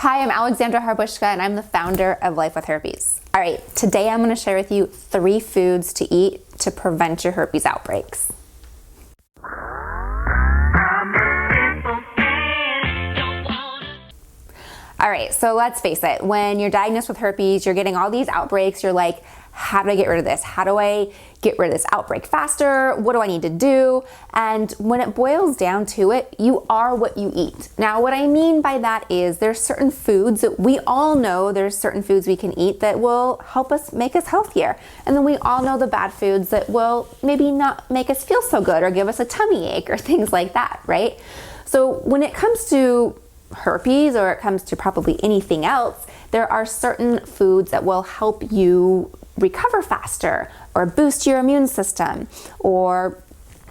Hi, I'm Alexandra Harbushka and I'm the founder of Life With Herpes. All right, today I'm going to share with you 3 foods to eat to prevent your herpes outbreaks. All right, so let's face it, when you're diagnosed with herpes, you're getting all these outbreaks, you're like, how do I get rid of this? How do I get rid of this outbreak faster? What do I need to do? And when it boils down to it, you are what you eat. Now, what I mean by that is there's certain foods that we all know there's certain foods we can eat that will help us, make us healthier. And then we all know the bad foods that will maybe not make us feel so good or give us a tummy ache or things like that, right? So when it comes to herpes, or it comes to probably anything else, there are certain foods that will help you recover faster or boost your immune system or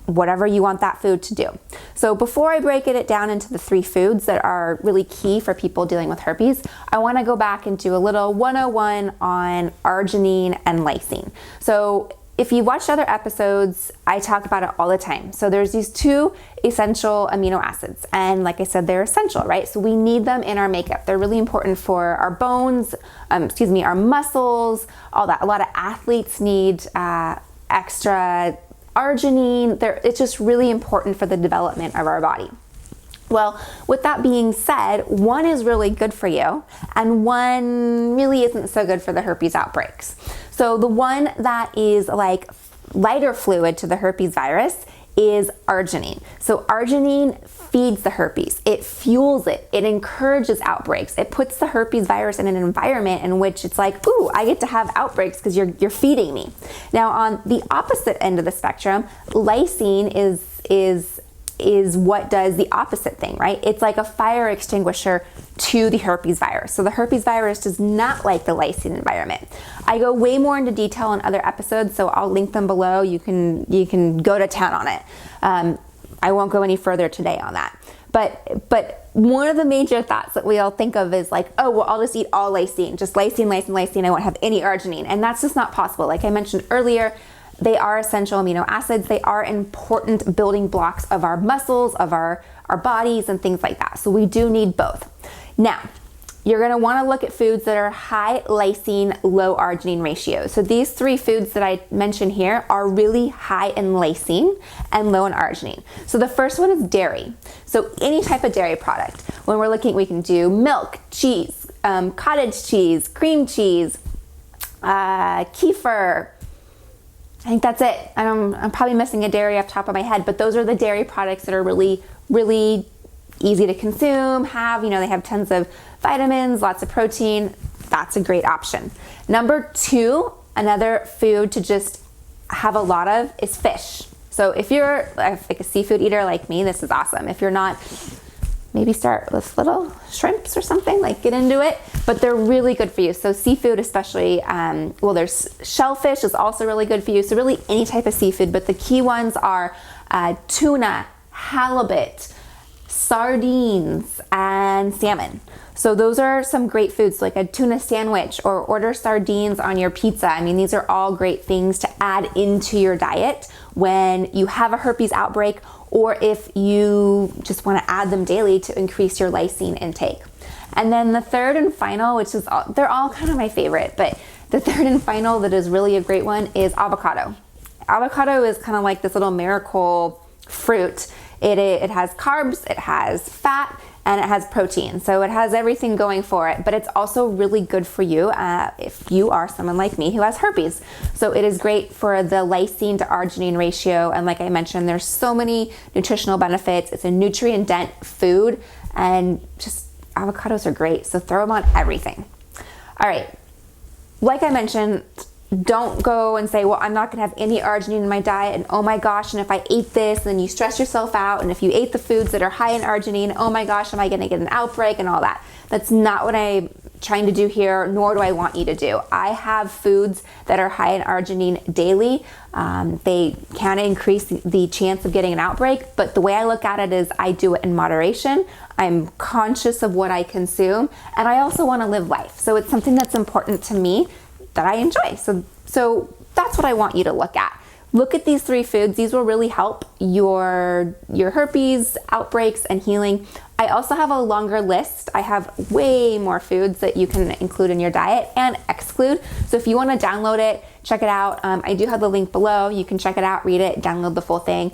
whatever you want that food to do. So before I break it down into the 3 foods that are really key for people dealing with herpes, I want to go back and do a little 101 on arginine and lysine. So if you watched other episodes, I talk about it all the time. So there's these 2 essential amino acids, and like I said, they're essential, right? So we need them in our makeup. They're really important for our bones, our muscles, all that. A lot of athletes need extra arginine. It's just really important for the development of our body. Well, with that being said, one is really good for you and one really isn't so good for the herpes outbreaks. So the one that is like lighter fluid to the herpes virus is arginine. So arginine feeds the herpes. It fuels it. It encourages outbreaks. It puts the herpes virus in an environment in which it's like, ooh, I get to have outbreaks because you're feeding me. Now on the opposite end of the spectrum, lysine is what does the opposite thing, right? It's like a fire extinguisher to the herpes virus. So the herpes virus does not like the lysine environment. I go way more into detail in other episodes, so I'll link them below. You can go to town on it. I won't go any further today on that. But one of the major thoughts that we all think of is like, oh, well, I'll just eat all lysine, just lysine, lysine, lysine. I won't have any arginine. And that's just not possible. Like I mentioned earlier, they are essential amino acids. They are important building blocks of our muscles, of our bodies, and things like that. So we do need both. Now, you're gonna wanna look at foods that are high lysine, low arginine ratios. So these 3 foods that I mentioned here are really high in lysine and low in arginine. So the first one is dairy. So any type of dairy product. When we're looking, we can do milk, cheese, cottage cheese, cream cheese, kefir. I think that's it. I'm probably missing a dairy off the top of my head, but those are the dairy products that are really, really easy to consume, they have tons of vitamins, lots of protein. That's a great option. Number 2, another food to just have a lot of is fish. So if you're like a seafood eater like me, this is awesome. If you're not, maybe start with little shrimps or something, like get into it, but they're really good for you. So seafood especially, there's shellfish is also really good for you. So really any type of seafood, but the key ones are tuna, halibut, sardines, and salmon. So those are some great foods, like a tuna sandwich or order sardines on your pizza. I mean, these are all great things to add into your diet when you have a herpes outbreak, or if you just want to add them daily to increase your lysine intake. And then the third and final, which is, they're all kind of my favorite, but the third and final that is really a great one is avocado. Avocado is kind of like this little miracle fruit. It has carbs, it has fat, and it has protein. So it has everything going for it, but it's also really good for you if you are someone like me who has herpes. So it is great for the lysine to arginine ratio. And like I mentioned, there's so many nutritional benefits. It's a nutrient-dense food, and just avocados are great. So throw them on everything. All right, like I mentioned, don't go and say, well, I'm not gonna have any arginine in my diet, and oh my gosh, and if I ate this, then you stress yourself out, and if you ate the foods that are high in arginine, oh my gosh, am I gonna get an outbreak and all that. That's not what I'm trying to do here, nor do I want you to do. I have foods that are high in arginine daily. They can increase the chance of getting an outbreak, but the way I look at it is I do it in moderation. I'm conscious of what I consume, and I also wanna live life. So it's something that's important to me that I enjoy. So that's what I want you to look at. Look at these 3 foods. These will really help your herpes outbreaks and healing. I also have a longer list. I have way more foods that you can include in your diet and exclude. So if you want to download it, check it out. I do have the link below. You can check it out, read it, download the full thing,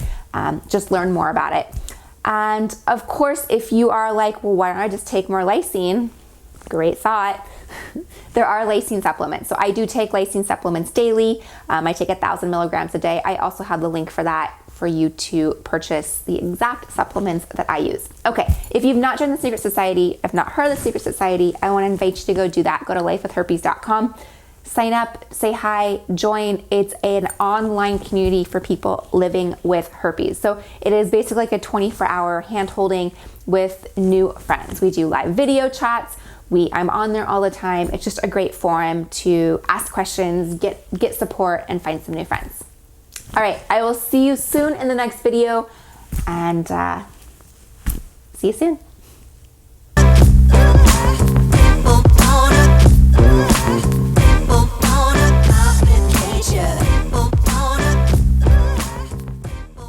just learn more about it. And of course, if you are like, well, why don't I just take more lysine? Great thought. There are lysine supplements. So I do take lysine supplements daily. I take 1,000 milligrams a day. I also have the link for that for you to purchase the exact supplements that I use. Okay, if you've not joined the Secret Society, have not heard of the Secret Society, I want to invite you to go do that. Go to lifewithherpes.com, sign up, say hi, join. It's an online community for people living with herpes. So it is basically like a 24-hour hand-holding with new friends. We do live video chats. I'm on there all the time. It's just a great forum to ask questions, get support, and find some new friends. All right, I will see you soon in the next video, and see you soon.